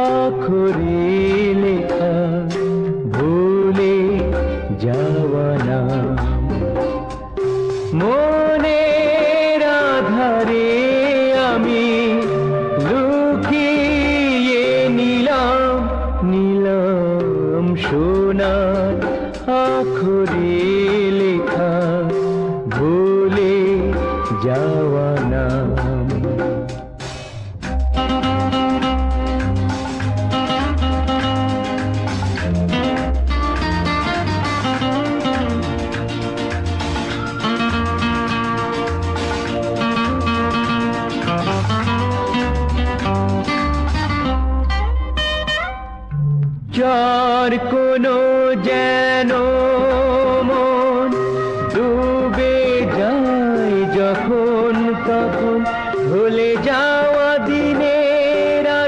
আখরে লেখা ভুলে যাওয়া নাম, মনের আধারে আমি লুকিয়ে নিলাম নিলাম সোনার আখরে লেখা ভুলে যাওয়া নাম। যার কোনো